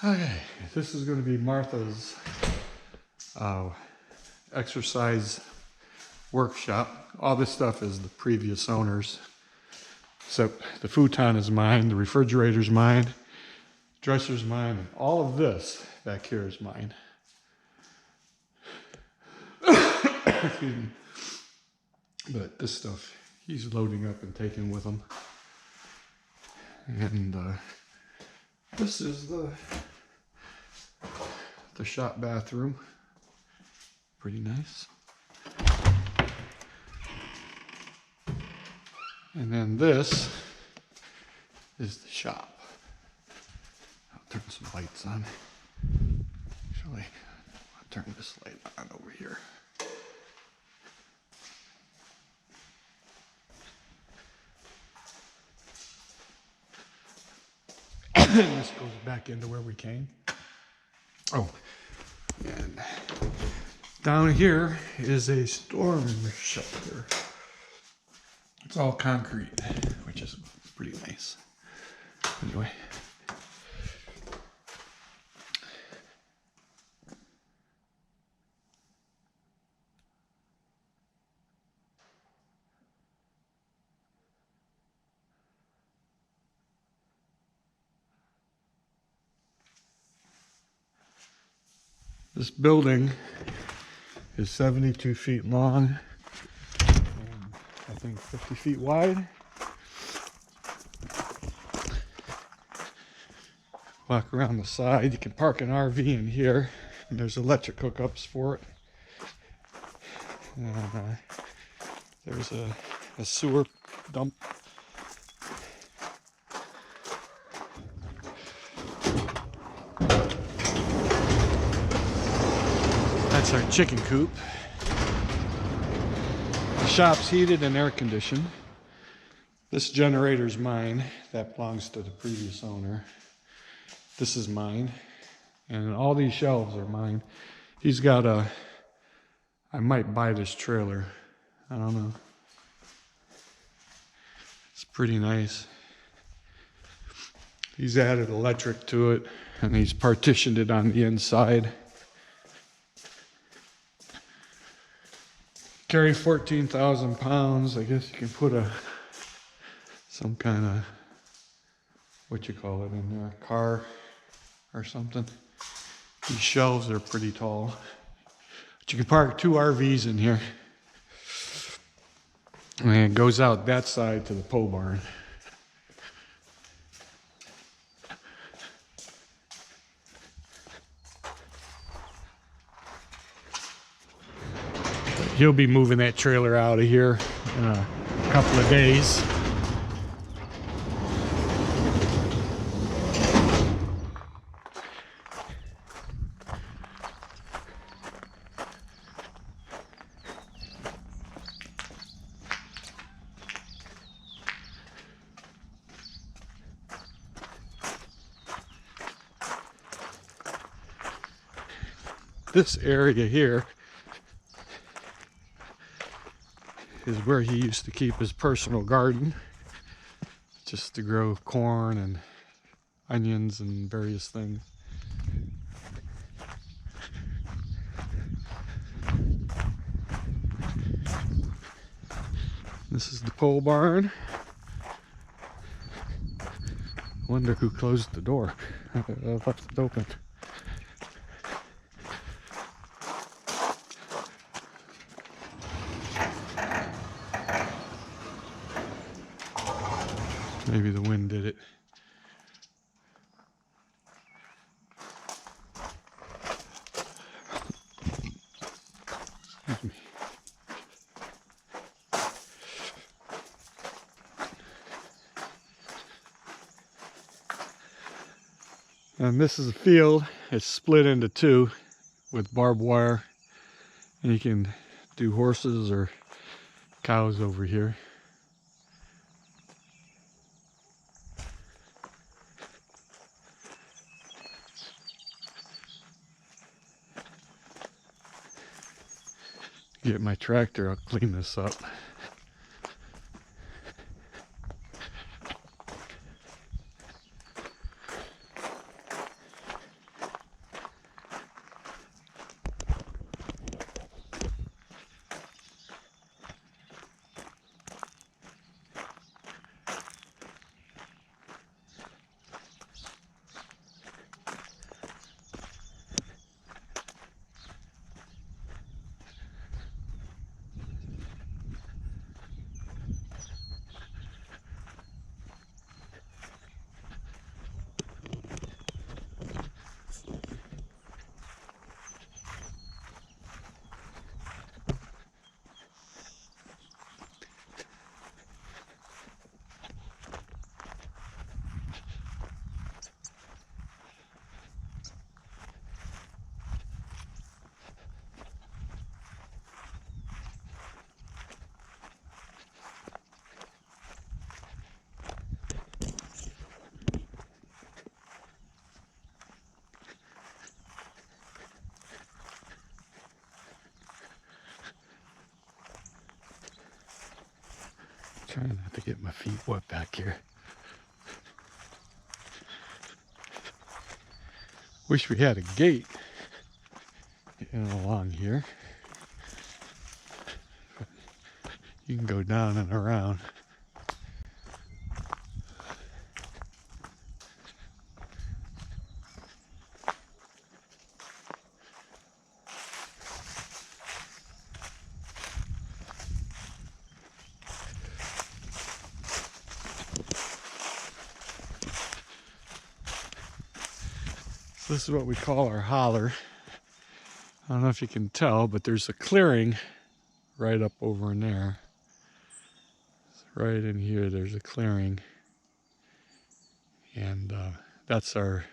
Okay, this is going to be Martha's exercise workshop. All this stuff is the previous owners. So the futon is mine, the refrigerator's mine, dresser's mine, and all of this back here is mine. Excuse me. But this stuff he's loading up and taking with him. And this is the shop bathroom. Pretty nice. And then this is the shop. I'll turn some lights on. Actually, I'll turn this light on over here. And this goes back into where we came. Oh, and down here is a storm shelter. It's all concrete, which is pretty nice. Anyway. This building is 72 feet long and I think 50 feet wide. Walk around the side. You can park an RV in here, and there's electric hookups for it. And, there's a sewer dump. That's our chicken coop. The shop's heated and air conditioned. This generator's mine. That belongs to the previous owner. This is mine. And all these shelves are mine. He's got I might buy this trailer. I don't know. It's pretty nice. He's added electric to it and he's partitioned it on the inside. Carry 14,000 pounds. I guess you can put some kind of, what you call it, in a car or something. These shelves are pretty tall. But you can park 2 RVs in here. And it goes out that side to the pole barn. He'll be moving that trailer out of here in a couple of days. This area here is where he used to keep his personal garden, just to grow corn and onions and various things. This is the pole barn. Wonder who closed the door. I left it open. Maybe the wind did it. Excuse me. And this is a field. It's split into 2 with barbed wire. And you can do horses or cows over here. Get my tractor, I'll clean this up. Trying not to get my feet wet back here. Wish we had a gate along here. You can go down and around. This is what we call our holler. I don't know if you can tell, but there's a clearing right up over in there. Right in here, there's a clearing. And that's our